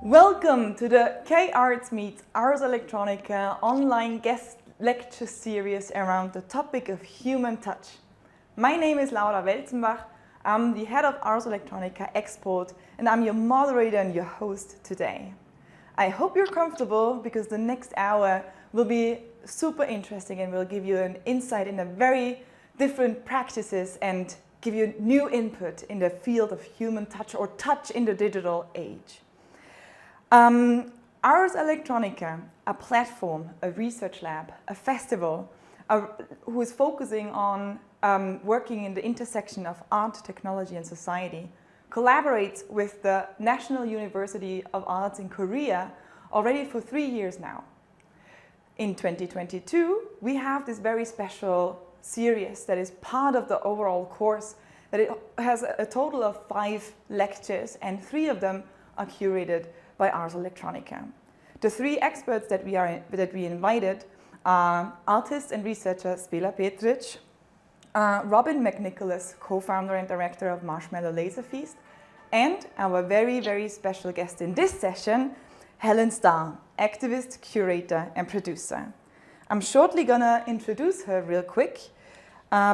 Welcome to the K-Arts Meets Ars Electronica online guest lecture series around the topic of human touch. My name is Laura Welzenbach. I'm the head of Ars Electronica Export and I'm your moderator and your host today. I hope you're comfortable because the next hour will be super interesting and will give you an insight into very different practices and give you new input in the field of human touch or touch in the digital age. Ars Electronica, a platform, a research lab, a festival who is focusing on working in the intersection of art, technology and society, collaborates with the National University of Arts in Korea already for 3 years now. In 2022, we have this very special series that is part of the overall course, that it has a total of 5 lectures and 3 of them are curated by Ars Electronica. The 3 experts that we invited are artist and researcher Spela Petric, Robin McNicholas, co-founder and director of Marshmallow Laser Feast, and our very, very special guest in this session, Helen Starr, activist, curator, and producer. I'm shortly gonna introduce her real quick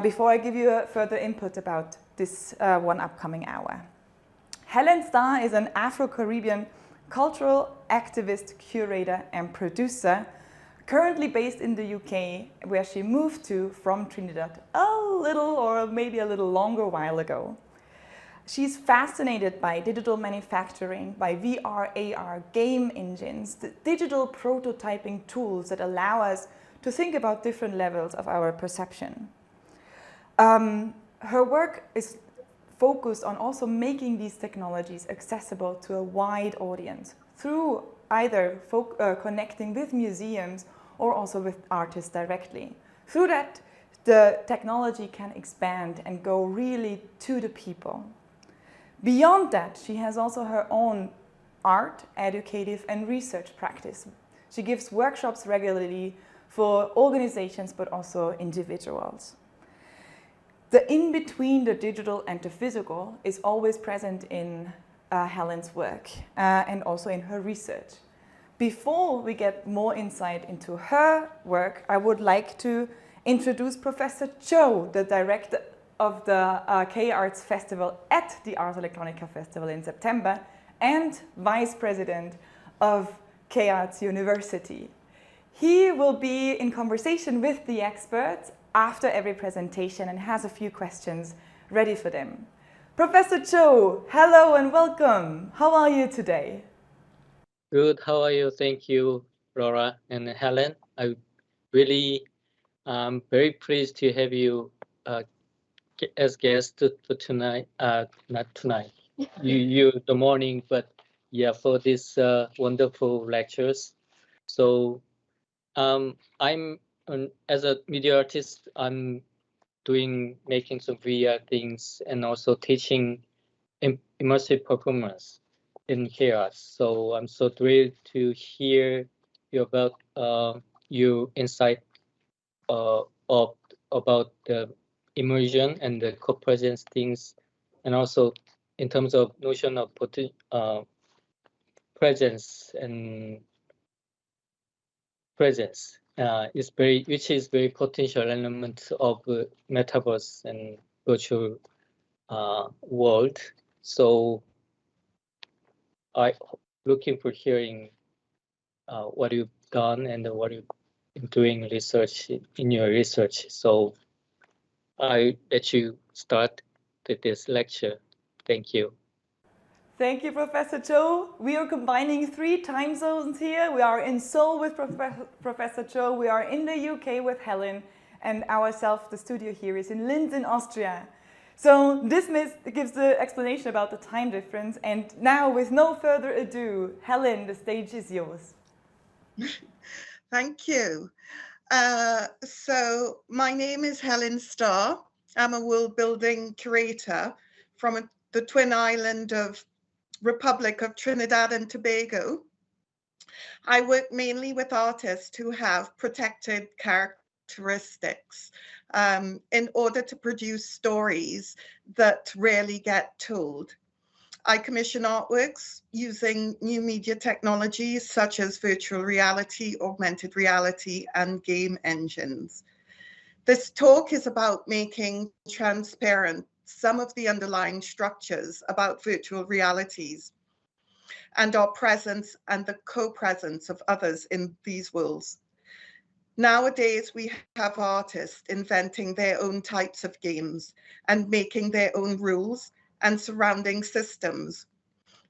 before I give you a further input about this one upcoming hour. Helen Starr is an Afro-Caribbean cultural activist, curator, and producer, currently based in the UK, where she moved to from Trinidad a little or maybe a little longer while ago. She's fascinated by digital manufacturing, by VR, AR, game engines, the digital prototyping tools that allow us to think about different levels of our perception. Her work is focused on also making these technologies accessible to a wide audience through either connecting with museums or also with artists directly. Through that, the technology can expand and go really to the people. Beyond that, she has also her own art, educative and research practice. She gives workshops regularly for organizations but also individuals. The in-between the digital and the physical is always present in Helen's work and also in her research. Before we get more insight into her work, I would like to introduce Professor Cho, the director of the K-Arts Festival at the Ars Electronica Festival in September and Vice President of K-Arts University. He will be in conversation with the experts after every presentation and has a few questions ready for them. Professor Cho, hello and welcome. How are you today? Good, how are you? Thank you, Laura and Helen. I really very pleased to have you as guest for tonight, not tonight, you the morning, but yeah, for this wonderful lectures. So I'm as a media artist, I'm making some VR things and also teaching immersive performance in chaos. So I'm so thrilled to hear you about your insight about the immersion and the co-presence things, and also in terms of notion of presence and presence. Which is very potential element of metaverse and virtual world. So I looking for hearing what you've done and what you've been doing research in your research. So I let you start with this lecture. Thank you. Thank you, Professor Cho. We are combining 3 time zones here. We are in Seoul with Professor Cho. We are in the UK with Helen, and ourselves, the studio here is in Linz in Austria. So this gives the explanation about the time difference. And now, with no further ado, Helen, the stage is yours. Thank you. So my name is Helen Starr. I'm a world building curator from the twin island of Republic of Trinidad and Tobago. I work mainly with artists who have protected characteristics in order to produce stories that rarely get told. I commission artworks using new media technologies such as virtual reality, augmented reality, and game engines. This talk is about making transparent some of the underlying structures about virtual realities and our presence and the co-presence of others in these worlds. Nowadays, we have artists inventing their own types of games and making their own rules and surrounding systems,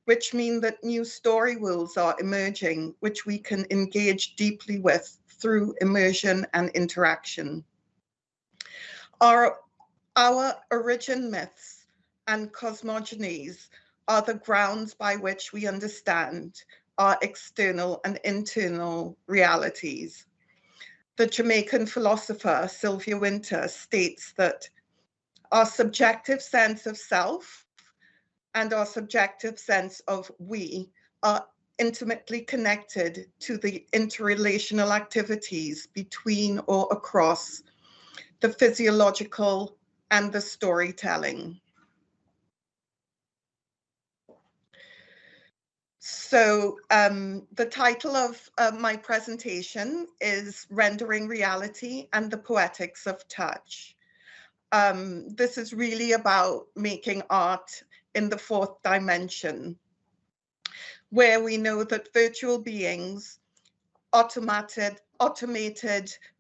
which mean that new story worlds are emerging, which we can engage deeply with through immersion and interaction. Our origin myths and cosmogonies are the grounds by which we understand our external and internal realities. The Jamaican philosopher Sylvia Wynter states that our subjective sense of self and our subjective sense of we are intimately connected to the interrelational activities between or across the physiological and the storytelling. So the title of my presentation is Rendering Reality and the Poetics of Touch. This is really about making art in the fourth dimension, where we know that virtual beings, automated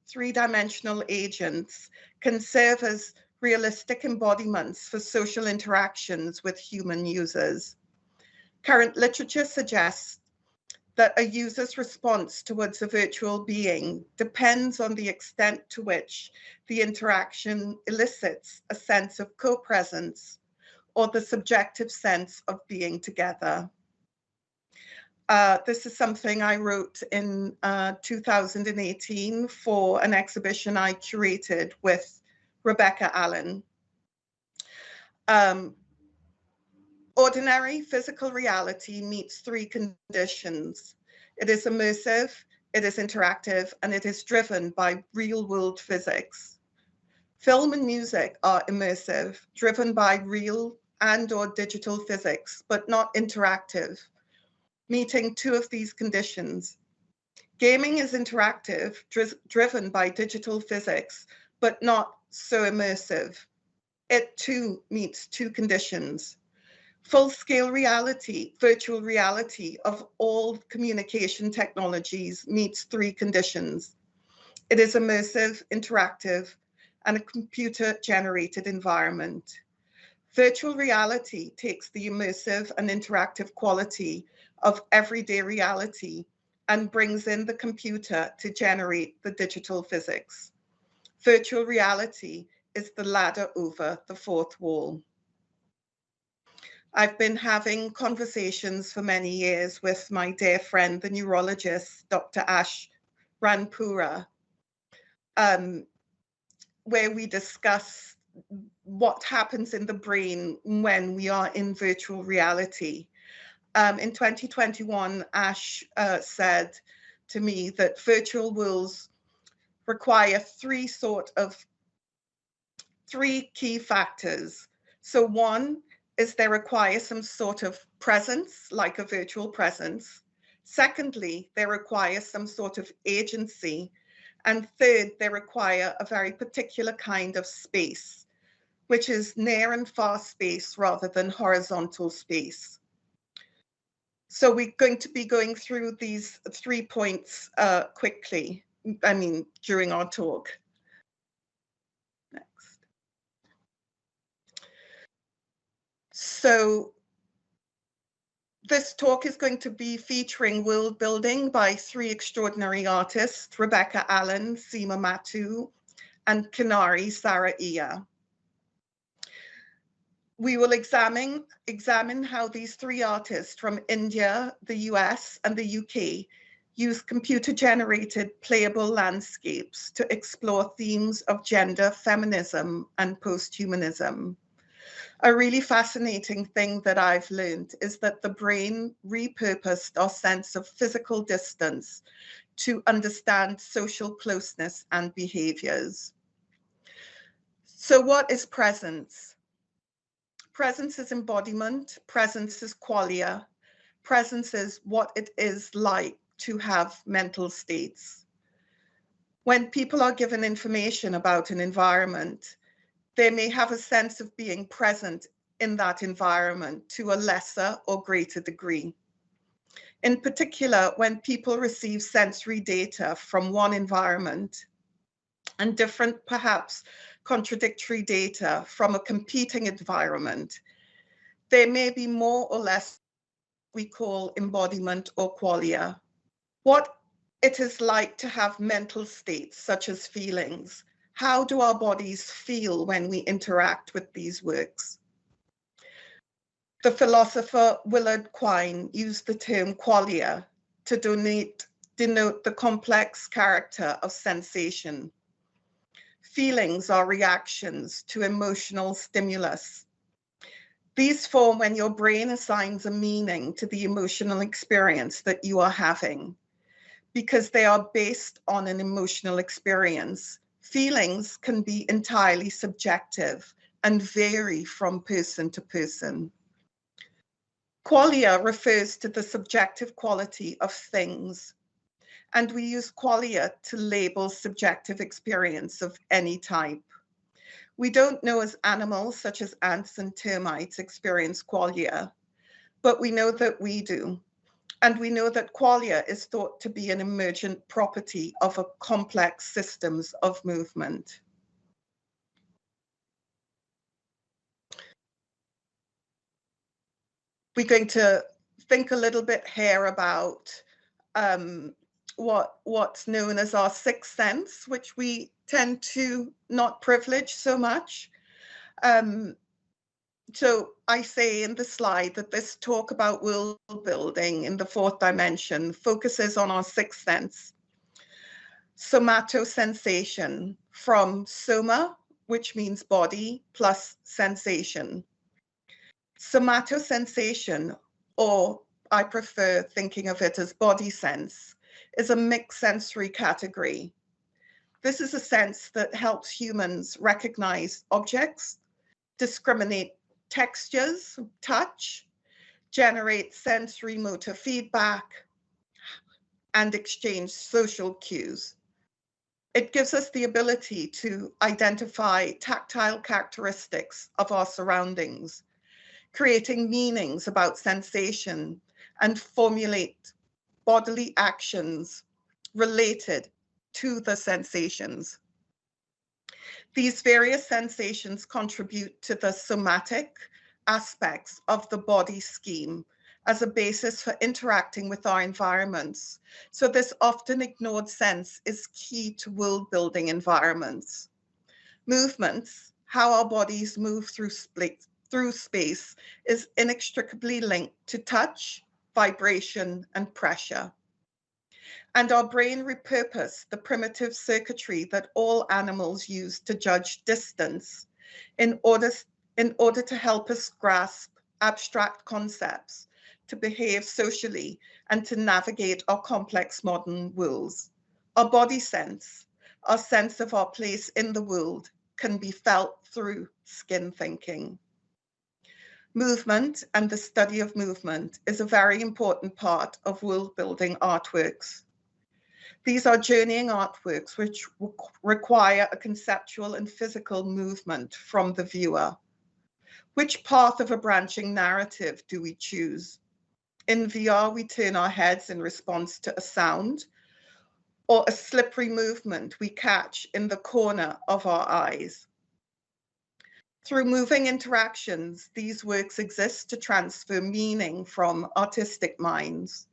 three-dimensional agents can serve as realistic embodiments for social interactions with human users. Current literature suggests that a user's response towards a virtual being depends on the extent to which the interaction elicits a sense of co-presence or the subjective sense of being together. This is something I wrote in 2018 for an exhibition I curated with Rebecca Allen. Ordinary physical reality meets three conditions. It is immersive, it is interactive, and it is driven by real-world physics. Film and music are immersive, driven by real and/or digital physics, but not interactive, meeting two of these conditions. Gaming is interactive, driven by digital physics, but not so immersive. It too meets two conditions. Full-scale reality, virtual reality of all communication technologies meets three conditions. It is immersive, interactive, and a computer-generated environment. Virtual reality takes the immersive and interactive quality of everyday reality and brings in the computer to generate the digital physics. Virtual reality is the ladder over the fourth wall. I've been having conversations for many years with my dear friend, the neurologist, Dr. Ash Ranpura, where we discuss what happens in the brain when we are in virtual reality. In 2021, Ash said to me that virtual worlds require three key factors. So one is they require some sort of presence, like a virtual presence. Secondly, they require some sort of agency. And third, they require a very particular kind of space, which is near and far space rather than horizontal space. So we're going to be going through these 3 points quickly, during our talk. Next. So this talk is going to be featuring world building by three extraordinary artists, Rebecca Allen, Seema Matu, and Kinari Saraiya. We will examine how these three artists from India, the US, and the UK use computer-generated playable landscapes to explore themes of gender, feminism, and post-humanism. A really fascinating thing that I've learned is that the brain repurposed our sense of physical distance to understand social closeness and behaviors. So what is presence? Presence is embodiment, presence is qualia, presence is what it is like to have mental states. When people are given information about an environment, they may have a sense of being present in that environment to a lesser or greater degree. In particular, when people receive sensory data from one environment and different, perhaps contradictory data from a competing environment, there may be more or less we call embodiment or qualia. What it is like to have mental states such as feelings. How do our bodies feel when we interact with these works? The philosopher Willard Quine used the term qualia to denote the complex character of sensation. Feelings are reactions to emotional stimulus. These form when your brain assigns a meaning to the emotional experience that you are having. Because they are based on an emotional experience, feelings can be entirely subjective and vary from person to person. Qualia refers to the subjective quality of things, and we use qualia to label subjective experience of any type. We don't know as animals such as ants and termites experience qualia, but we know that we do. And we know that qualia is thought to be an emergent property of a complex systems of movement. We're going to think a little bit here about what's known as our sixth sense, which we tend to not privilege so much. So I say in the slide that this talk about world building in the fourth dimension focuses on our sixth sense. Somatosensation, from soma, which means body, plus sensation. Somatosensation, or I prefer thinking of it as body sense, is a mixed sensory category. This is a sense that helps humans recognize objects, discriminate textures, touch, generate sensory motor feedback, and exchange social cues. It gives us the ability to identify tactile characteristics of our surroundings, creating meanings about sensation, and formulate bodily actions related to the sensations. These various sensations contribute to the somatic aspects of the body scheme as a basis for interacting with our environments. So this often ignored sense is key to world-building environments. Movements, how our bodies move through space, is inextricably linked to touch, vibration, and pressure. And our brain repurposed the primitive circuitry that all animals use to judge distance in order to help us grasp abstract concepts, to behave socially, and to navigate our complex modern worlds. Our body sense, our sense of our place in the world, can be felt through skin thinking. Movement and the study of movement is a very important part of world-building artworks. These are journeying artworks which require a conceptual and physical movement from the viewer. Which path of a branching narrative do we choose? In VR, we turn our heads in response to a sound, or a slippery movement we catch in the corner of our eyes. Through moving interactions, these works exist to transfer meaning from artistic minds.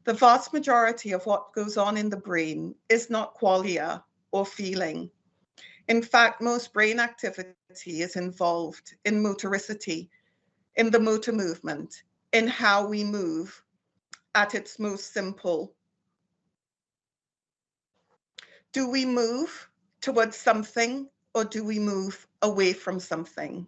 The vast majority of what goes on in the brain is not qualia or feeling. In fact, most brain activity is involved in motoricity, in the motor movement, in how we move at its most simple. Do we move towards something, or do we move away from something?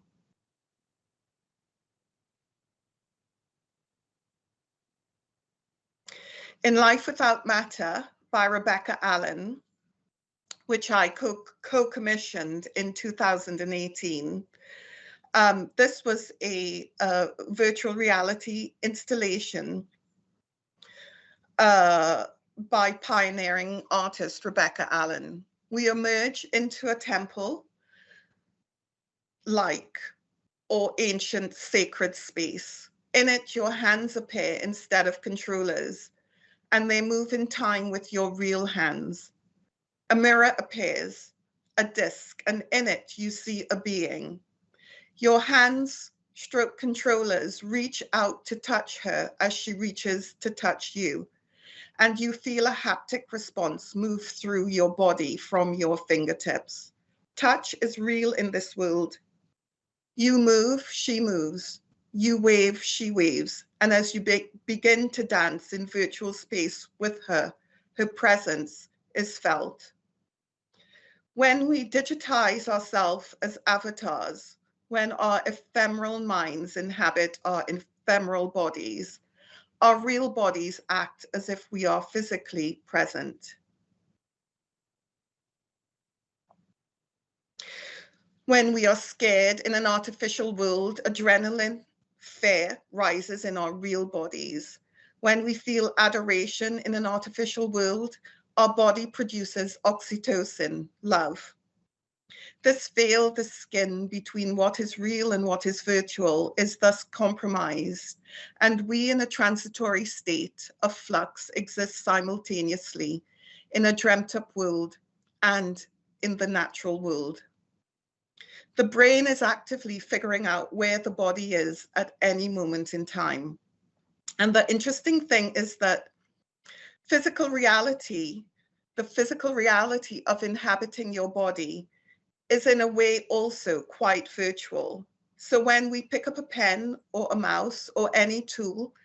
In Life Without Matter by Rebecca Allen, which I co-commissioned in 2018, This was a virtual reality installation by pioneering artist Rebecca Allen. We emerge into a temple-like or ancient sacred space. In it, your hands appear instead of controllers, and they move in time with your real hands. A mirror appears, a disc, and in it you see a being. Your hands, stroke controllers, reach out to touch her as she reaches to touch you, and you feel a haptic response move through your body from your fingertips. Touch is real in this world. You move, she moves. You wave, she waves. And as you begin to dance in virtual space with her, her presence is felt. When we digitize ourselves as avatars, when our ephemeral minds inhabit our ephemeral bodies, our real bodies act as if we are physically present. When we are scared in an artificial world, adrenaline, fear rises in our real bodies. When we feel adoration in an artificial world, our body produces oxytocin, love. This veil, the skin between what is real and what is virtual, is thus compromised, and we in a transitory state of flux exist simultaneously in a dreamt-up world and in the natural world. The brain is actively figuring out where the body is at any moment in time. And the interesting thing is that the physical reality of inhabiting your body is in a way also quite virtual. So when we pick up a pen or a mouse or any tool,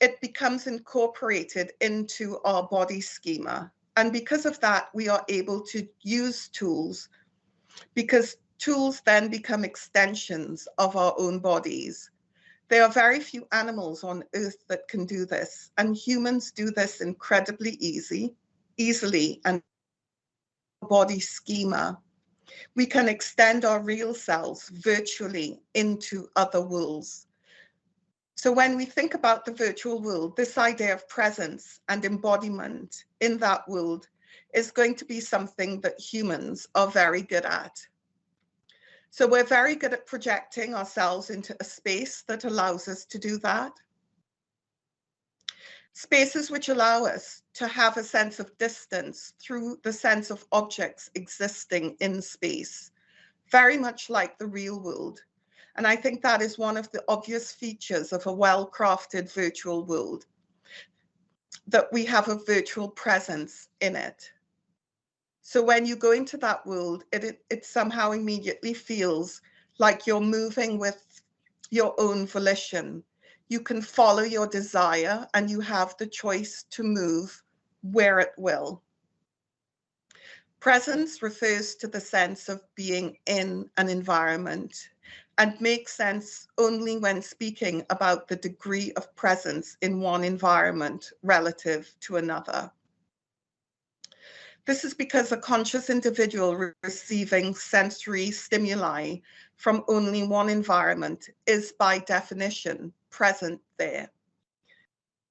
it becomes incorporated into our body schema. And because of that, we are able to use tools, because tools then become extensions of our own bodies. There are very few animals on Earth that can do this, and humans do this incredibly easily and body schema. We can extend our real selves virtually into other worlds. So when we think about the virtual world, this idea of presence and embodiment in that world is going to be something that humans are very good at. So we're very good at projecting ourselves into a space that allows us to do that. Spaces which allow us to have a sense of distance through the sense of objects existing in space, very much like the real world. And I think that is one of the obvious features of a well-crafted virtual world, that we have a virtual presence in it. So when you go into that world, it somehow immediately feels like you're moving with your own volition. You can follow your desire and you have the choice to move where it will. Presence refers to the sense of being in an environment and makes sense only when speaking about the degree of presence in one environment relative to another. This is because a conscious individual receiving sensory stimuli from only one environment is by definition present there.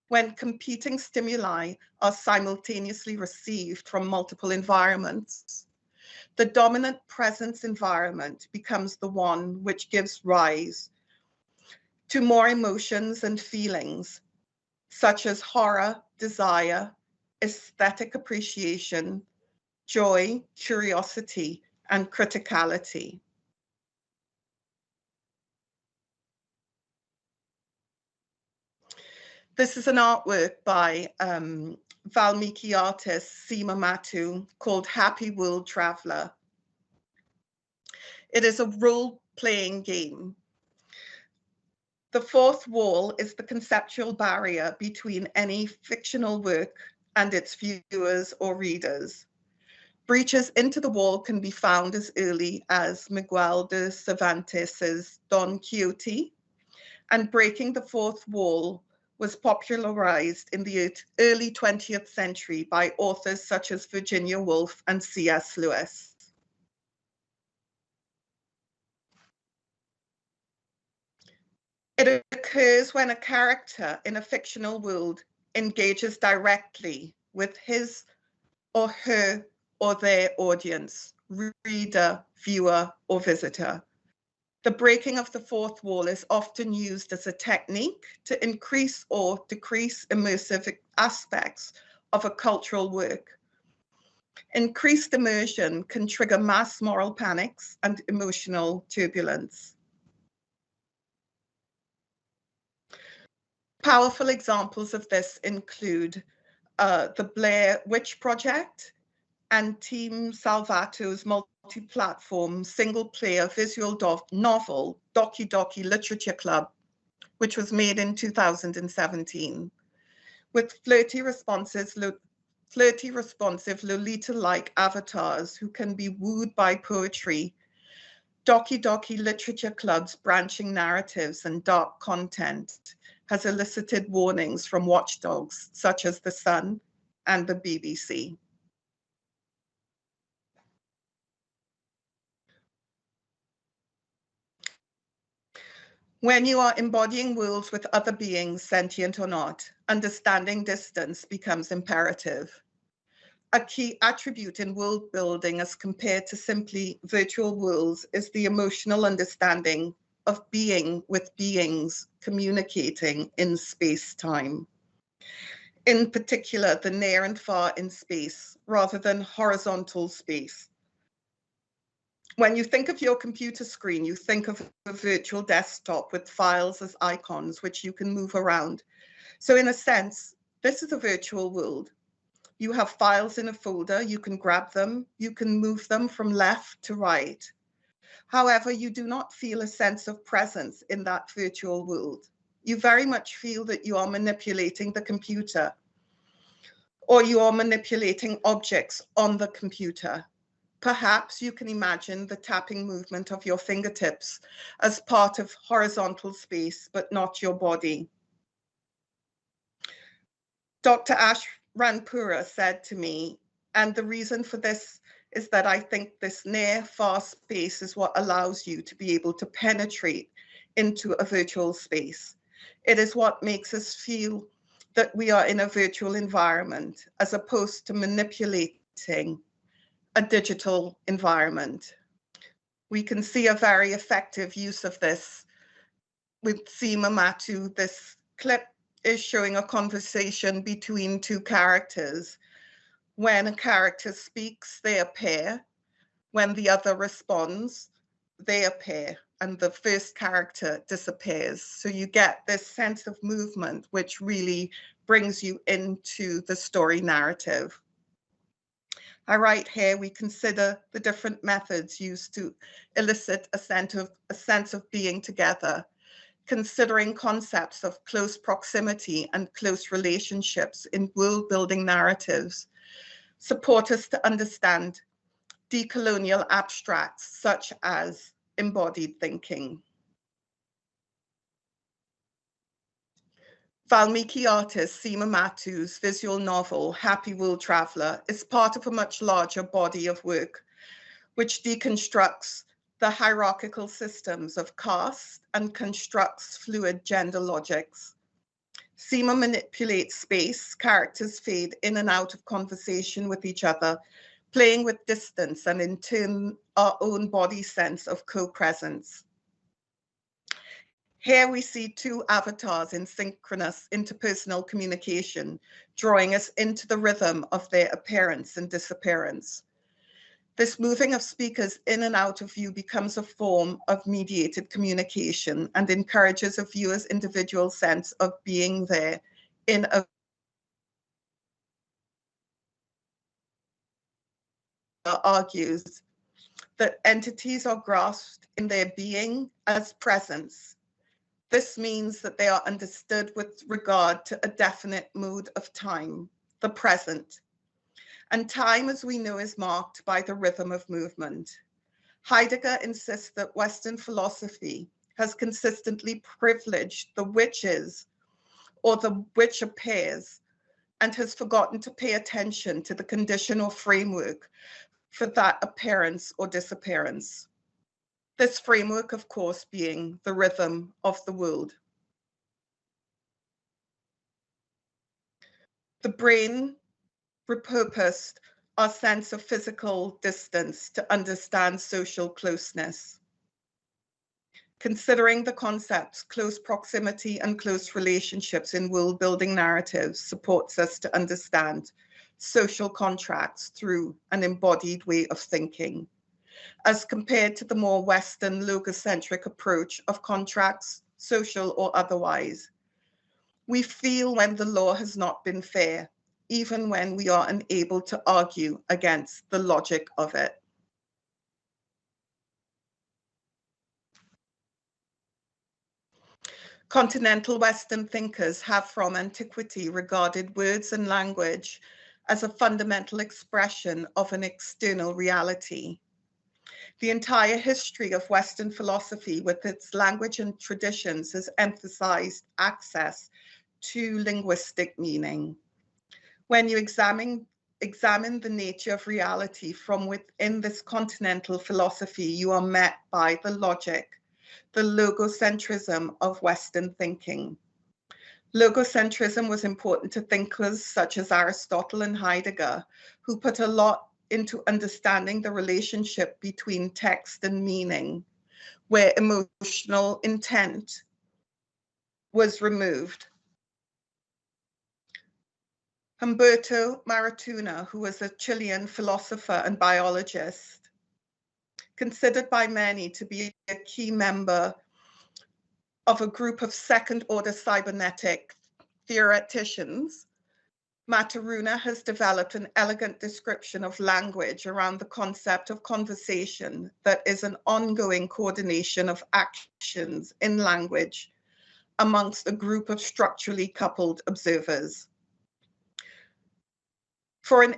When competing stimuli are simultaneously received from multiple environments, the dominant presence environment becomes the one which gives rise to more emotions and feelings, such as horror, desire, aesthetic appreciation, joy, curiosity, and criticality. This is an artwork by Valmiki artist Seema Mattu called Happy World Traveler. It is a role-playing game. The fourth wall is the conceptual barrier between any fictional work and its viewers or readers. Breaches into the wall can be found as early as Miguel de Cervantes's Don Quixote, and breaking the fourth wall was popularized in the early 20th century by authors such as Virginia Woolf and C.S. Lewis. It occurs when a character in a fictional world engages directly with his or her or their audience, reader, viewer, or visitor. The breaking of the fourth wall is often used as a technique to increase or decrease immersive aspects of a cultural work. Increased immersion can trigger mass moral panics and emotional turbulence. Powerful examples of this include the Blair Witch Project and Team Salvato's multi-platform single-player visual novel Doki Doki Literature Club, which was made in 2017, with flirty, responsive Lolita-like avatars who can be wooed by poetry. Doki Doki Literature Club's branching narratives and dark content has elicited warnings from watchdogs such as The Sun and the BBC. When you are embodying worlds with other beings, sentient or not, understanding distance becomes imperative. A key attribute in world building as compared to simply virtual worlds is the emotional understanding of being with beings communicating in space-time. In particular, the near and far in space, rather than horizontal space. When you think of your computer screen, you think of a virtual desktop with files as icons, which you can move around. So in a sense, this is a virtual world. You have files in a folder, you can grab them, you can move them from left to right. However, you do not feel a sense of presence in that virtual world. You very much feel that you are manipulating the computer, or you are manipulating objects on the computer. Perhaps you can imagine the tapping movement of your fingertips as part of horizontal space, but not your body. Dr. Ash Ranpura said to me, and the reason for this is that I think this near far space is what allows you to be able to penetrate into a virtual space. It is what makes us feel that we are in a virtual environment as opposed to manipulating a digital environment. We can see a very effective use of this with Sima Matu. This clip is showing a conversation between two characters. When a character speaks, they appear. When the other responds, they appear, and the first character disappears. So you get this sense of movement, which really brings you into the story narrative. I write here, we consider the different methods used to elicit a sense of being together, considering concepts of close proximity and close relationships in world-building narratives, support us to understand decolonial abstracts such as embodied thinking. Valmiki artist Sima Matu's visual novel, Happy World Traveller, is part of a much larger body of work, which deconstructs the hierarchical systems of caste and constructs fluid gender logics. Sima manipulates space, characters fade in and out of conversation with each other, playing with distance and in turn our own body sense of co-presence. Here we see two avatars in synchronous interpersonal communication, drawing us into the rhythm of their appearance and disappearance. This moving of speakers in and out of view becomes a form of mediated communication and encourages a viewer's individual sense of being there in a argues that entities are grasped in their being as presence. This means that they are understood with regard to a definite mode of time, the present. And time, as we know, is marked by the rhythm of movement. Heidegger insists that Western philosophy has consistently privileged the which is, or the which appears, and has forgotten to pay attention to the condition or framework for that appearance or disappearance. This framework, of course, being the rhythm of the world. The brain repurposed our sense of physical distance to understand social closeness. Considering the concepts close proximity and close relationships in world-building narratives supports us to understand social contracts through an embodied way of thinking, as compared to the more Western logocentric approach of contracts, social or otherwise. We feel when the law has not been fair, even when we are unable to argue against the logic of it. Continental Western thinkers have from antiquity regarded words and language as a fundamental expression of an external reality. The entire history of Western philosophy with its language and traditions has emphasized access to linguistic meaning. When you examine the nature of reality from within this continental philosophy, you are met by the logic, the logocentrism of Western thinking. Logocentrism was important to thinkers such as Aristotle and Heidegger, who put a lot into understanding the relationship between text and meaning, where emotional intent was removed. Humberto Maratuna, who was a Chilean philosopher and biologist, considered by many to be a key member of a group of second-order cybernetic theoreticians, Maturana has developed an elegant description of language around the concept of conversation that is an ongoing coordination of actions in language amongst a group of structurally coupled observers. For the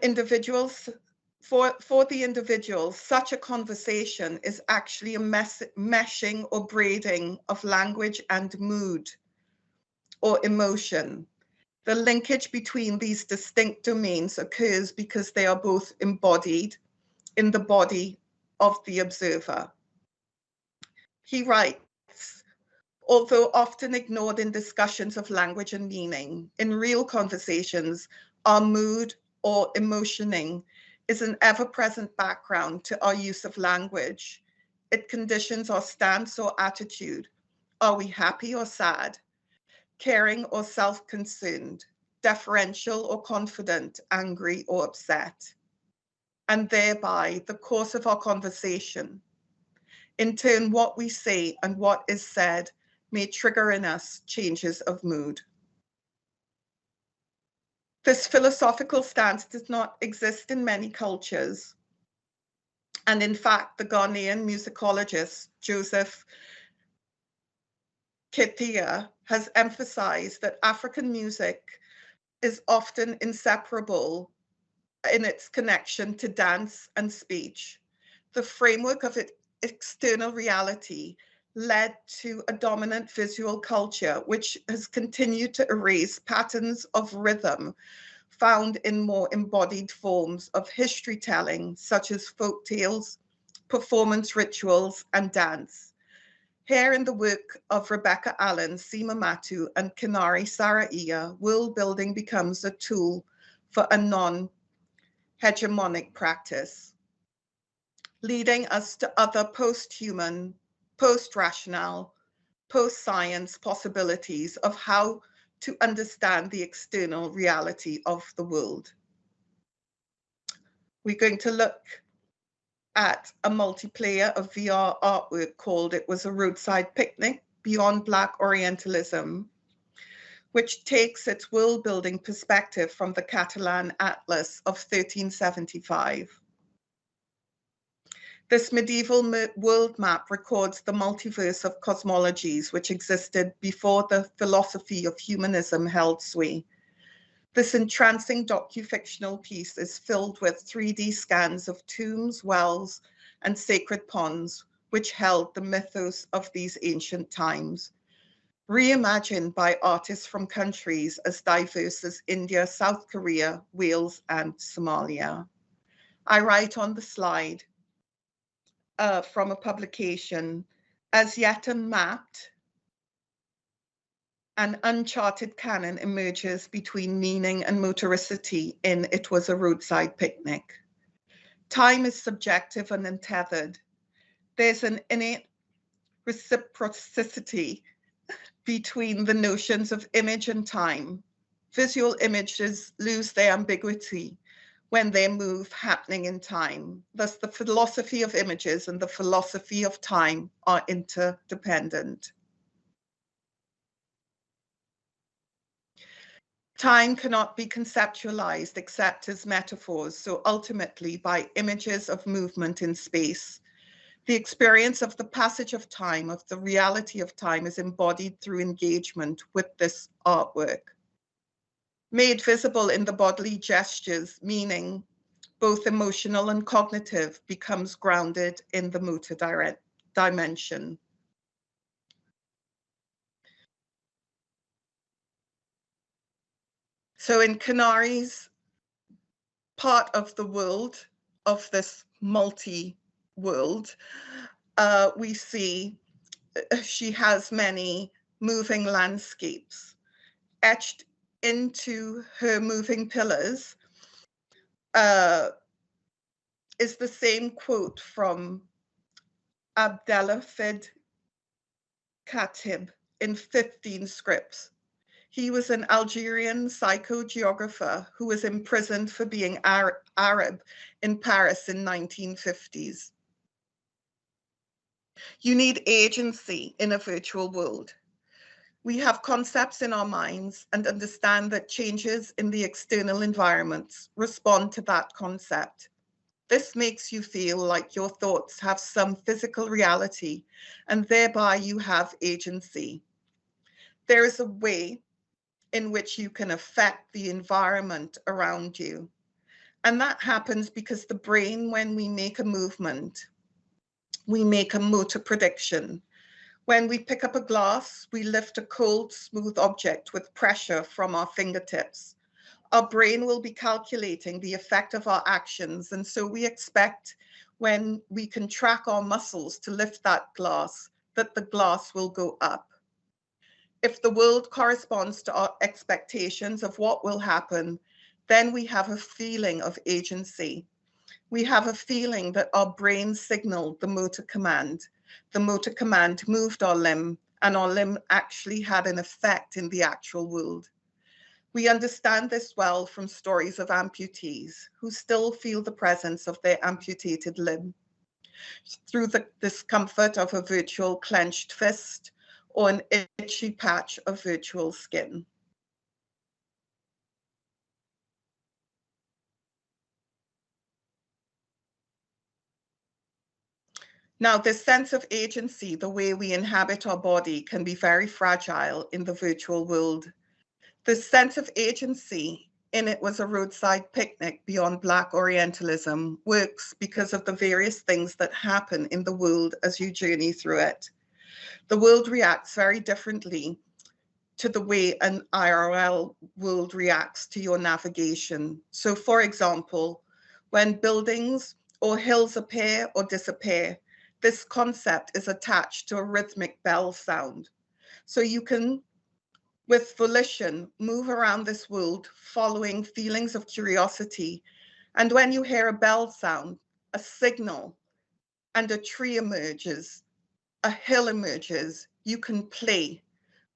individual, such a conversation is actually a meshing or braiding of language and mood or emotion. The linkage between these distinct domains occurs because they are both embodied in the body of the observer. He writes, although often ignored in discussions of language and meaning, in real conversations, our mood or emotioning is an ever-present background to our use of language. It conditions our stance or attitude. Are we happy or sad? Caring or self-concerned? Deferential or confident? Angry or upset? And thereby the course of our conversation. In turn, what we say and what is said may trigger in us changes of mood. This philosophical stance does not exist in many cultures. And in fact, the Ghanaian musicologist Joseph Ketia has emphasized that African music is often inseparable in its connection to dance and speech. The framework of its external reality led to a dominant visual culture, which has continued to erase patterns of rhythm found in more embodied forms of history telling, such as folk tales, performance rituals, and dance. Here in the work of Rebecca Allen, Sima Matu, and Kinari Saraiya, world building becomes a tool for a non-hegemonic practice, leading us to other post-human, post-rational, post-science possibilities of how to understand the external reality of the world. We're going to look at a multiplayer of VR artwork called It Was a Roadside Picnic, Beyond Black Orientalism, which takes its world-building perspective from the Catalan Atlas of 1375. This medieval world map records the multiverse of cosmologies which existed before the philosophy of humanism held sway. This entrancing docu-fictional piece is filled with 3D scans of tombs, wells, and sacred ponds, which held the mythos of these ancient times, reimagined by artists from countries as diverse as India, South Korea, Wales, and Somalia. I write on the slide, from a publication, as yet unmapped an uncharted canon emerges between meaning and motoricity in It Was a Roadside Picnic. Time is subjective and untethered. There's an innate reciprocity between the notions of image and time. Visual images lose their ambiguity when they move happening in time. Thus, the philosophy of images and the philosophy of time are interdependent. Time cannot be conceptualized except as metaphors, so ultimately by images of movement in space. The experience of the passage of time, of the reality of time, is embodied through engagement with this artwork. Made visible in the bodily gestures, meaning both emotional and cognitive becomes grounded in the motor dimension. So in Canari's part of the world, of this multi-world, we see she has many moving landscapes. Etched into her moving pillars is the same quote from Abdelhafid Khatib in 15 scripts. He was an Algerian psychogeographer who was imprisoned for being Arab in Paris in 1950s. You need agency in a virtual world. We have concepts in our minds and understand that changes in the external environments respond to that concept. This makes you feel like your thoughts have some physical reality and thereby you have agency. There is a way in which you can affect the environment around you. And that happens because the brain, when we make a movement, we make a motor prediction. When we pick up a glass, we lift a cold, smooth object with pressure from our fingertips. Our brain will be calculating the effect of our actions. And so we expect when we contract our muscles to lift that glass, that the glass will go up. If the world corresponds to our expectations of what will happen, then we have a feeling of agency. We have a feeling that our brain signaled the motor command. The motor command moved our limb, and our limb actually had an effect in the actual world. We understand this well from stories of amputees who still feel the presence of their amputated limb through the discomfort of a virtual clenched fist or an itchy patch of virtual skin. Now, this sense of agency, the way we inhabit our body, can be very fragile in the virtual world. This sense of agency in It Was a Roadside Picnic Beyond Black Orientalism works because of the various things that happen in the world as you journey through it. The world reacts very differently to the way an IRL world reacts to your navigation. So for example, when buildings or hills appear or disappear, this concept is attached to a rhythmic bell sound. So you can, with volition, move around this world following feelings of curiosity. And when you hear a bell sound, a signal, and a tree emerges, a hill emerges, you can play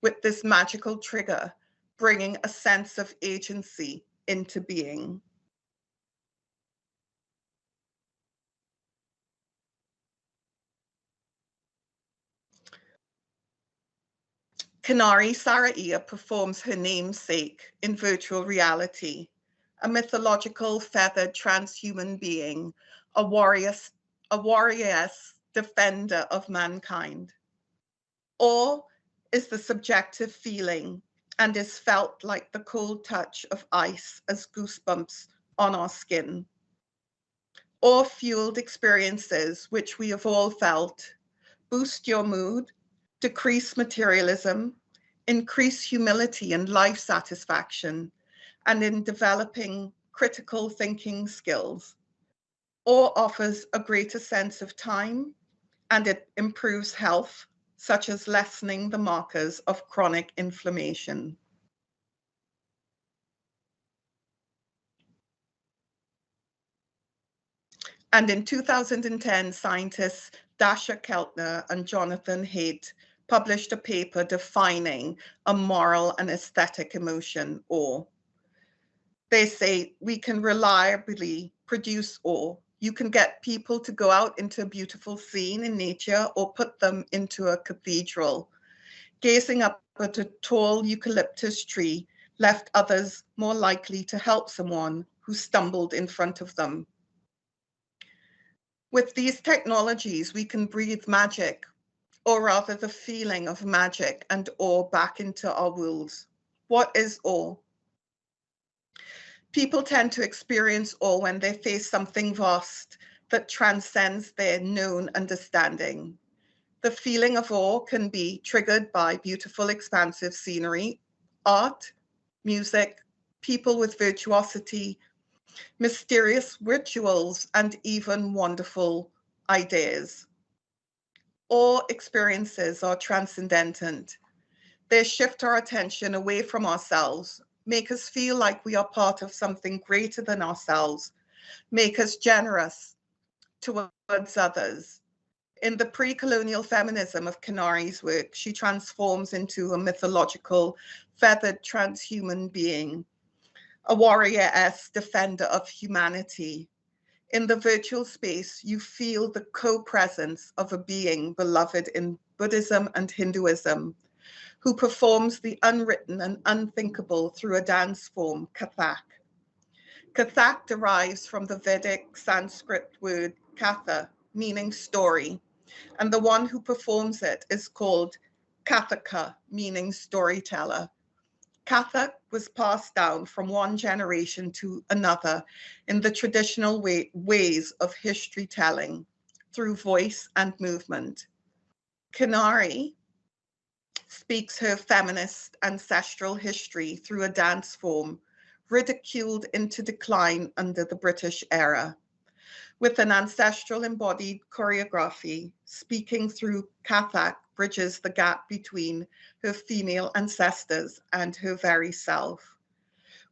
with this magical trigger, bringing a sense of agency into being. Kanari Saraiya performs her namesake in virtual reality, a mythological feathered transhuman being, a warrioress defender of mankind. Awe is the subjective feeling and is felt like the cold touch of ice as goosebumps on our skin. Awe-fueled experiences, which we have all felt, boost your mood, decrease materialism, increase humility and life satisfaction, and in developing critical thinking skills. Awe offers a greater sense of time, and it improves health, such as lessening the markers of chronic inflammation. And in 2010, scientists Dasha Keltner and Jonathan Haidt published a paper defining a moral and aesthetic emotion, awe. They say we can reliably produce awe. You can get people to go out into a beautiful scene in nature or put them into a cathedral. Gazing up at a tall eucalyptus tree left others more likely to help someone who stumbled in front of them. With these technologies, we can breathe magic, or rather the feeling of magic and awe back into our worlds. What is awe? People tend to experience awe when they face something vast that transcends their known understanding. The feeling of awe can be triggered by beautiful, expansive scenery, art, music, people with virtuosity, mysterious rituals, and even wonderful ideas. All experiences are transcendent. They shift our attention away from ourselves, make us feel like we are part of something greater than ourselves, make us generous towards others. In the pre-colonial feminism of Kanari's work, she transforms into a mythological, feathered transhuman being, a warrior-esque defender of humanity. In the virtual space, you feel the co-presence of a being beloved in Buddhism and Hinduism, who performs the unwritten and unthinkable through a dance form, Kathak. Kathak derives from the Vedic Sanskrit word katha, meaning story, and the one who performs it is called Kathaka, meaning storyteller. Kathak was passed down from one generation to another in the traditional ways of history telling, through voice and movement. Kanari speaks her feminist ancestral history through a dance form, ridiculed into decline under the British era. With an ancestral embodied choreography, speaking through Kathak bridges the gap between her female ancestors and her very self.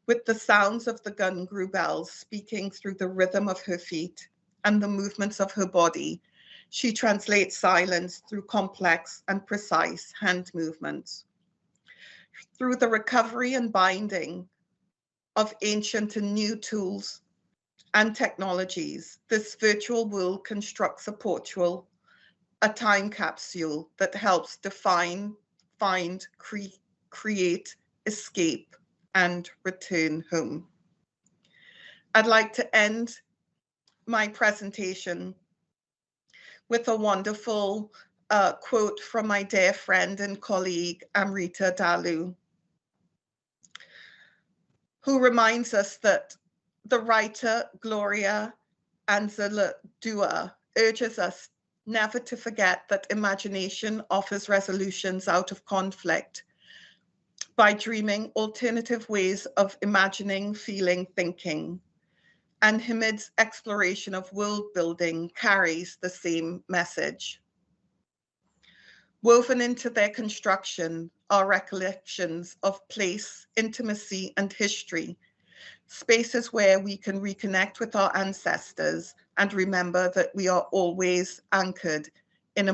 With the sounds of the gungru bells speaking through the rhythm of her feet and the movements of her body, she translates silence through complex and precise hand movements. Through the recovery and binding of ancient and new tools and technologies, this virtual world constructs a portal, a time capsule that helps define, find, create, escape, and return home. I'd like to end my presentation with a wonderful quote from my dear friend and colleague, Amrita Dalu, who reminds us that the writer Gloria Anzaldúa urges us never to forget that imagination offers resolutions out of conflict by dreaming alternative ways of imagining, feeling, thinking. And Hamid's exploration of world building carries the same message. Woven into their construction are recollections of place, intimacy, and history, spaces where we can reconnect with our ancestors and remember that we are always anchored in a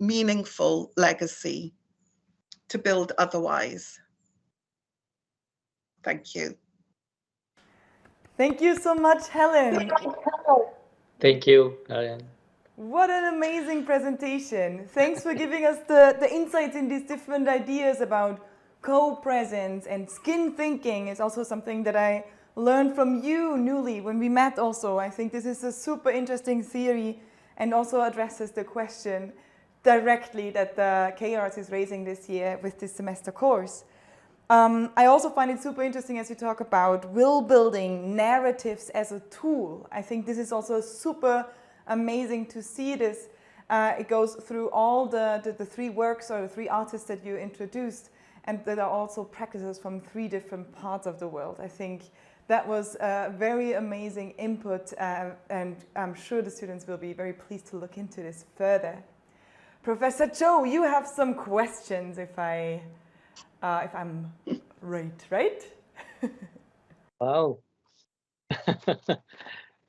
meaningful legacy to build otherwise. Thank you. Thank you so much, Helen. Thank you, Helen. What an amazing presentation. Thanks for giving us the insights in these different ideas about co-presence, and skin thinking is also something that I learned from you newly when we met also. I think this is a super interesting theory and also addresses the question directly that the K-Arts is raising this year with this semester course. I also find it super interesting as you talk about will building narratives as a tool. I think this is also super amazing to see this. It goes through all the three works or the three artists that you introduced, and that are also practices from three different parts of the world. I think that was a very amazing input, and I'm sure the students will be very pleased to look into this further. Professor Cho, you have some questions if I'm right? Wow.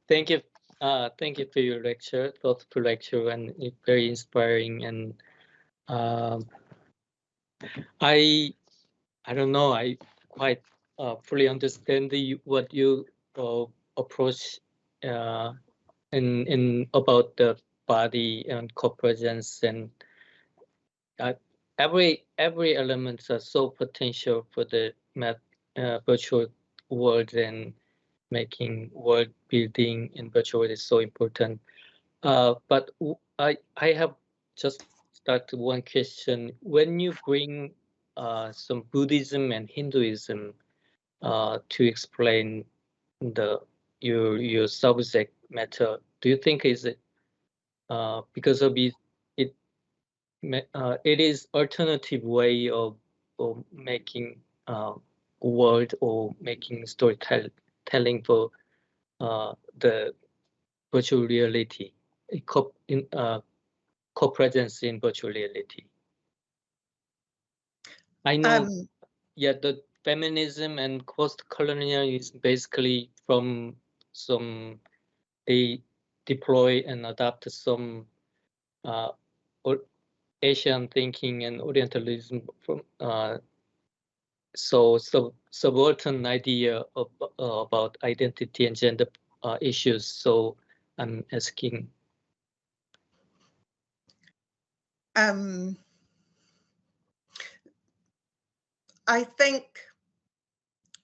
Thank you. Thank you for your lecture, thoughtful lecture, and very inspiring. And I don't know. I quite fully understand what you approach in about the body and co-presence, and every elements are so potential for the virtual world, and making world building in virtual world is so important. But I have just started one question. When you bring some Buddhism and Hinduism to explain your subject matter, do you think is it because of it is alternative way of making world or making storytelling for the virtual reality, co-presence in virtual reality? I know, yeah, the feminism and post-colonialism is basically from some, they deploy and adapt some Asian thinking and Orientalism from so subverting idea of about identity and gender issues. So I'm asking. I think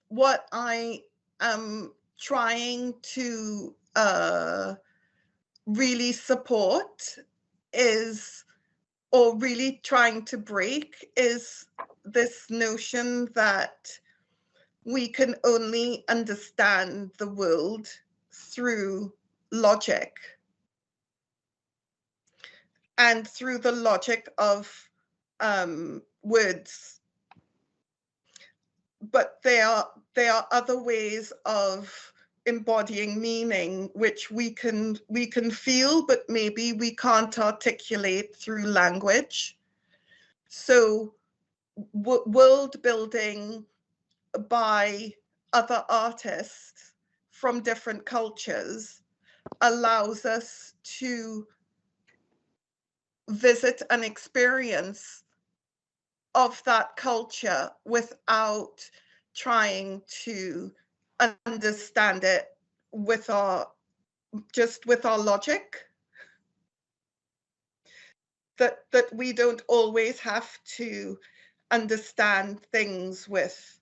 what I am trying to really support is, or really trying to break, is this notion that we can only understand the world through logic, and through the logic of words. But there are other ways of embodying meaning which we can feel, but maybe we can't articulate through language. So world building by other artists from different cultures allows us to visit an experience of that culture without trying to understand it with our logic. That we don't always have to understand things with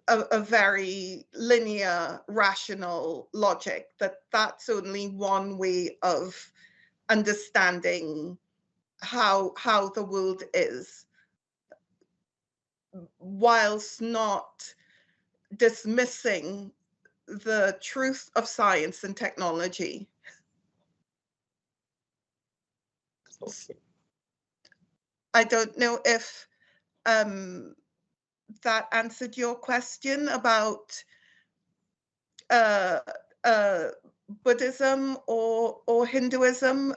a very linear, rational logic. That's only one way of understanding how the world is, whilst not dismissing the truth of science and technology. Okay. I don't know if that answered your question about Buddhism or Hinduism.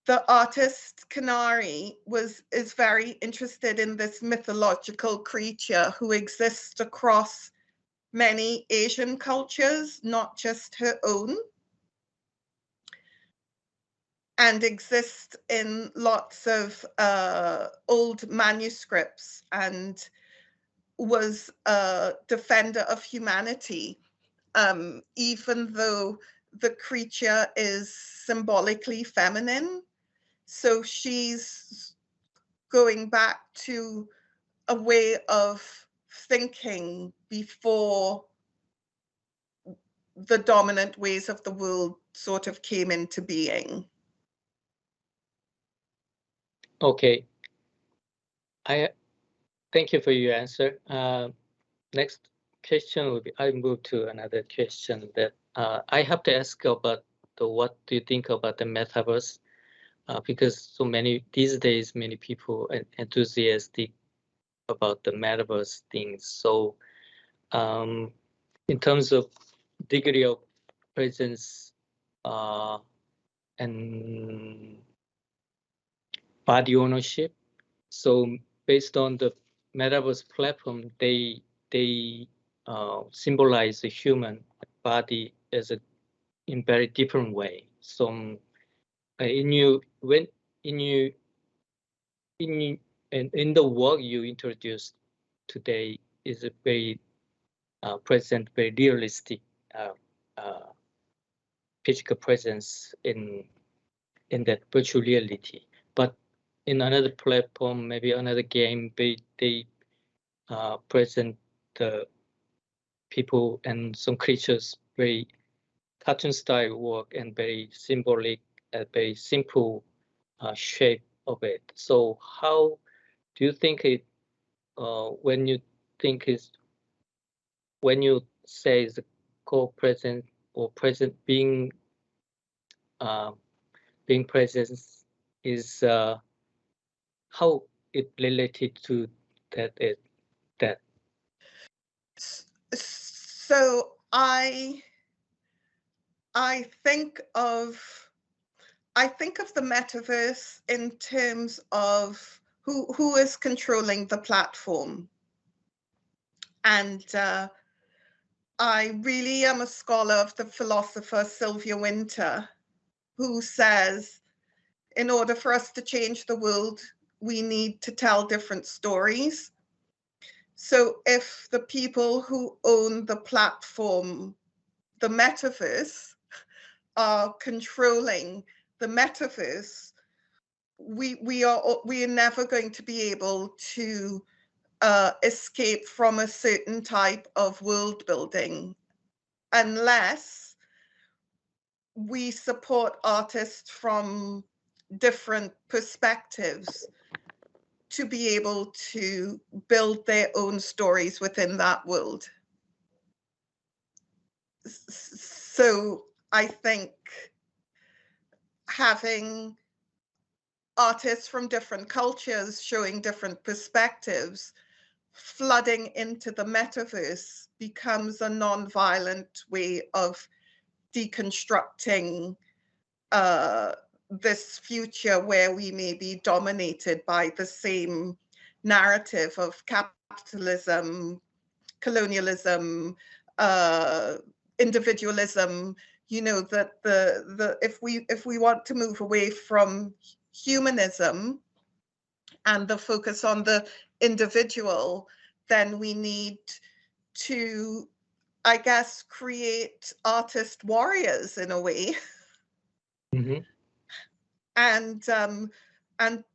The artist Kanari is very interested in this mythological creature who exists across many Asian cultures, not just her own, and exists in lots of old manuscripts, and was a defender of humanity, even though the creature is symbolically feminine. So she's going back to a way of thinking before the dominant ways of the world sort of came into being. Okay. Thank you for your answer. Next question will be, I move to another question that I have to ask about what do you think about the metaverse? Because these days, many people are enthusiastic about the metaverse things. So in terms of degree of presence and body ownership. So based on the metaverse platform, they symbolize the human body as in very different way. So in the work you introduced today is a very present, very realistic physical presence in that virtual reality. But in another platform, maybe another game, they present the people and some creatures very cartoon style work and very symbolic, very simple shape of it. So how do you think it when you say the co-present or present being present is how it related to that? So I think of the metaverse in terms of who is controlling the platform. And I really am a scholar of the philosopher Sylvia Wynter, who says, in order for us to change the world, we need to tell different stories. So if the people who own the platform, the metaverse, are controlling the metaverse, we are never going to be able to escape from a certain type of world building unless we support artists from different perspectives to be able to build their own stories within that world. So I think having artists from different cultures showing different perspectives flooding into the metaverse becomes a non-violent way of deconstructing this future where we may be dominated by the same narrative of capitalism, colonialism, individualism. You know, that if we want to move away from humanism and the focus on the individual, then we need to, I guess, create artist warriors in a way. Mm-hmm. And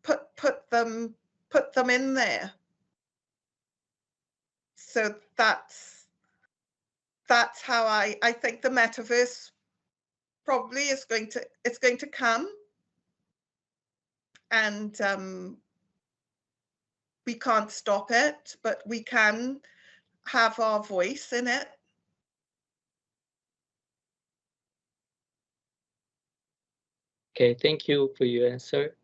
put them in there. So that's how I think the metaverse probably is going to come, and we can't stop it, but we can have our voice in it. Okay, thank you for your answer.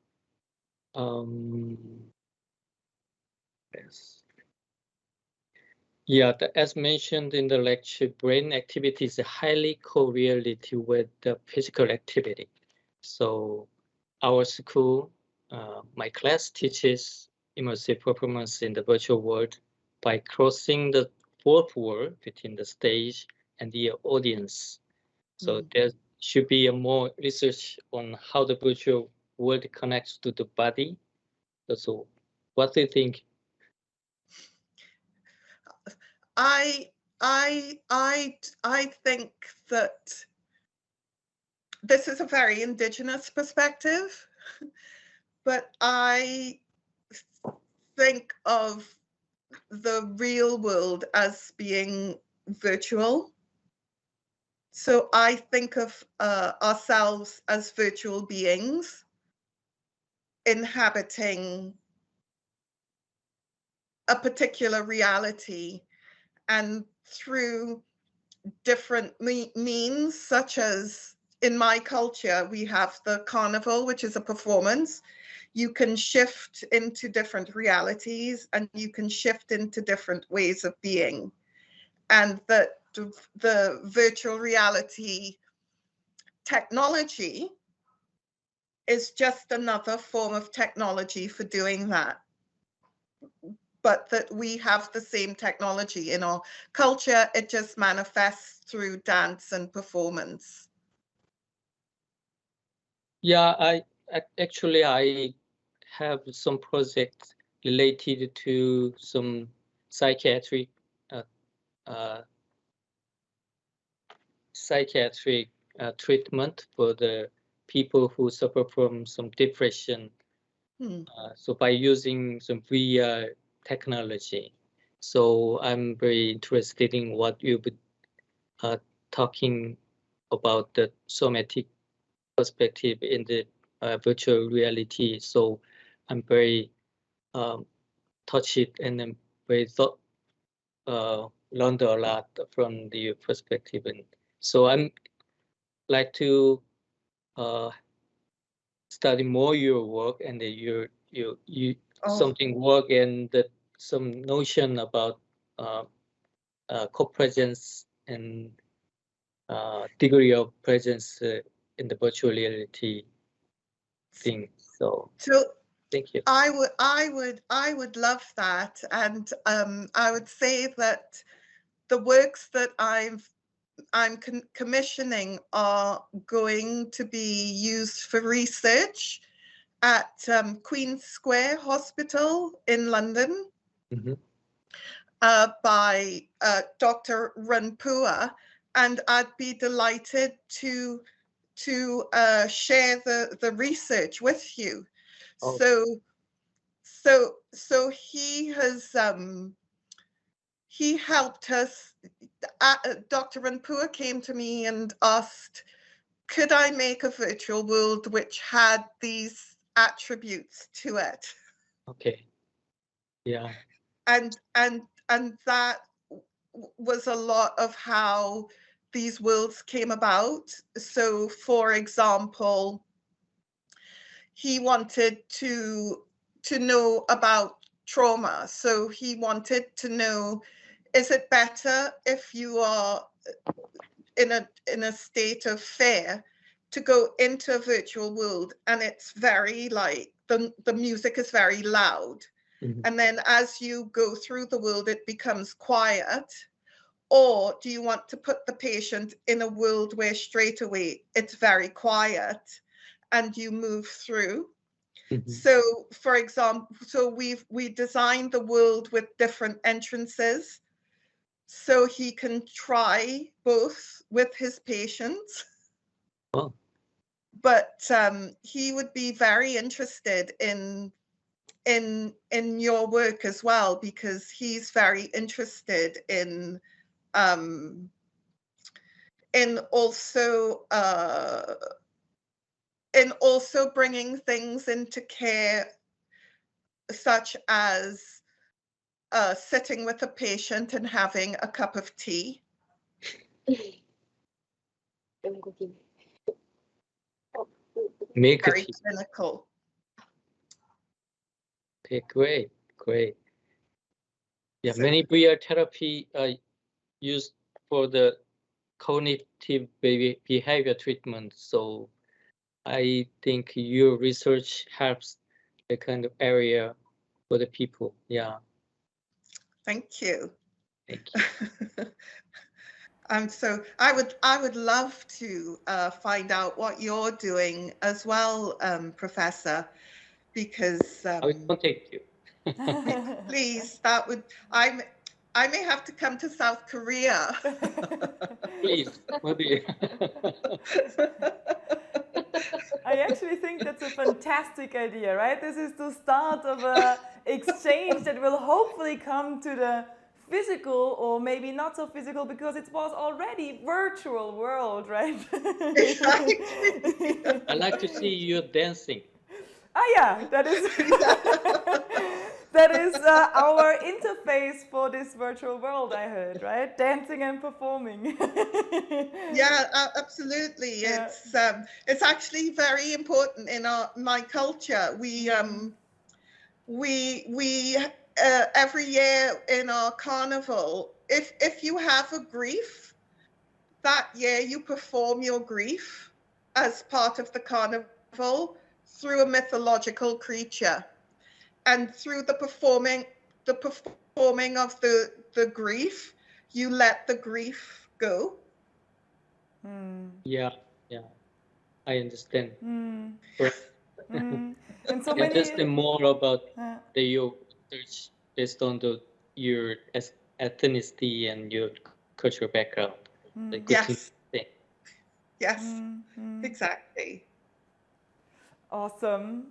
Yes. Yeah, as mentioned in the lecture, brain activity is highly correlated with the physical activity. So our school, my class teaches immersive performance in the virtual world by crossing the fourth wall between the stage and the audience. So there should be a more research on how the virtual world connects to the body. So what do you think? I think that this is a very indigenous perspective, but I think of the real world as being virtual. So I think of ourselves as virtual beings inhabiting a particular reality, and through different means, such as in my culture, we have the carnival, which is a performance. You can shift into different realities and you can shift into different ways of being. And that the virtual reality technology is just another form of technology for doing that. But that we have the same technology in our culture, it just manifests through dance and performance. Yeah, I have some projects related to some psychiatric treatment for the people who suffer from some depression. So by using some VR technology. So I'm very interested in what you've been talking about, the somatic perspective in the virtual reality. So I'm very touched and I'm very learned a lot from the perspective. And so I'm like to study more your work and your something work and some notion about co-presence and degree of presence in the virtual reality thing. So thank you. I would love that, and I would say that the works that I'm commissioning are going to be used for research at Queen's Square Hospital in London by Dr. Runpua, and I'd be delighted to share the research with you. Oh. So he has he helped us. Dr. Runpua came to me and asked, could I make a virtual world which had these attributes to it? Okay. Yeah. And that was a lot of how these worlds came about. So, for example, he wanted to know about trauma. So he wanted to know, is it better if you are in a state of fear to go into a virtual world and it's very like the music is very loud, and then as you go through the world it becomes quiet? Or do you want to put the patient in a world where straight away it's very quiet and you move through? So, for example, we designed the world with different entrances, so he can try both with his patients. Oh. But he would be very interested in your work as well, because he's very interested in also bringing things into care, such as sitting with a patient and having a cup of tea. Very clinical. Okay, great. Yeah, so many VR therapy are used for the cognitive behavior treatment. So I think your research helps the kind of area for the people. Yeah. Thank you. Thank you. I would love to find out what you're doing as well, Professor, because I will contact you. Please, that would, I may have to come to South Korea. Please, maybe. I actually think that's a fantastic idea, right? This is the start of an exchange that will hopefully come to the physical, or maybe not so physical, because it was already virtual world, right? Exactly. I like to see you dancing. Ah, yeah, that is that is our interface for this virtual world, I heard, right? Dancing and performing. Yeah, absolutely. Yeah. It's actually very important in my culture. We every year in our carnival, if you have a grief, that year you perform your grief as part of the carnival. through a mythological creature, and through the performing of the grief, you let the grief go. Yeah, I understand. And so Can many. just say more about your research based on your ethnicity and your cultural background. Yes. Yes, exactly. Awesome.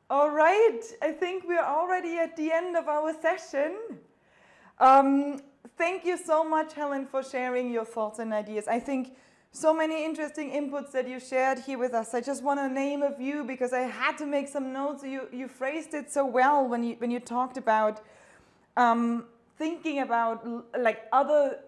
All right, I think we're already at the end of our session. Thank you so much, Helen, for sharing your thoughts and ideas. I think so many interesting inputs that you shared here with us. I just want to name a few because I had to make some notes. You phrased it so well when you talked about thinking about like other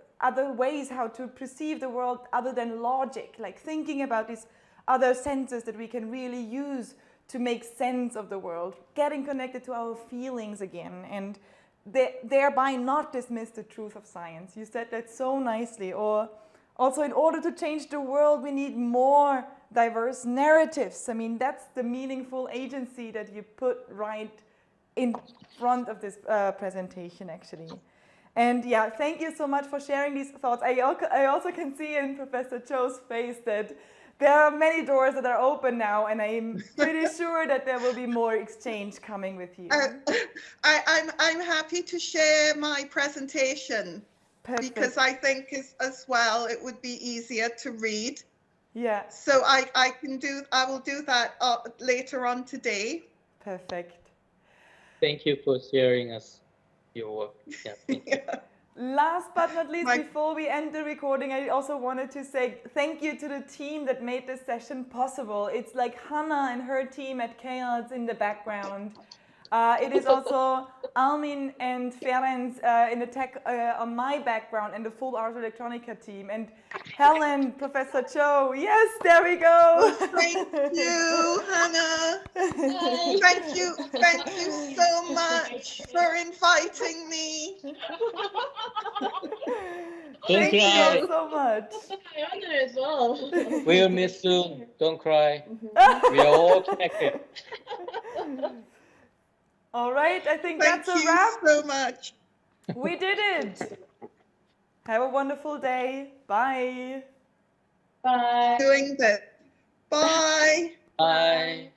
ways how to perceive the world other than logic, like thinking about these other senses that we can really use to make sense of the world, getting connected to our feelings again, and thereby not dismiss the truth of science. You said that so nicely. Or also, in order to change the world, we need more diverse narratives. I mean, that's the meaningful agency that you put right in front of this presentation, actually. And yeah, thank you so much for sharing these thoughts. I also can see in Professor Cho's face that there are many doors that are open now, and I'm pretty sure that there will be more exchange coming with you. I'm happy to share my presentation. Perfect. Because I think as well it would be easier to read. Yeah. So I will do that later on today. Perfect. Thank you for sharing us your work. Yeah, thank you. Last but not least, before we end the recording, I also wanted to say thank you to the team that made this session possible. It's like Hannah and her team at Chaos in the background. It is also Almin and Ferenc in the tech on my background and the full Ars Electronica team. And Helen, Professor Cho, yes, there we go. Thank you, Hannah. Thank you so much for inviting me. Don't Thank cry. you so much. My honor as well. We'll miss soon. Don't cry. We are all connected. All right, I think that's a wrap. Thank you so much. We did it. Have a wonderful day. Bye. Bye. Doing this. Bye. Bye.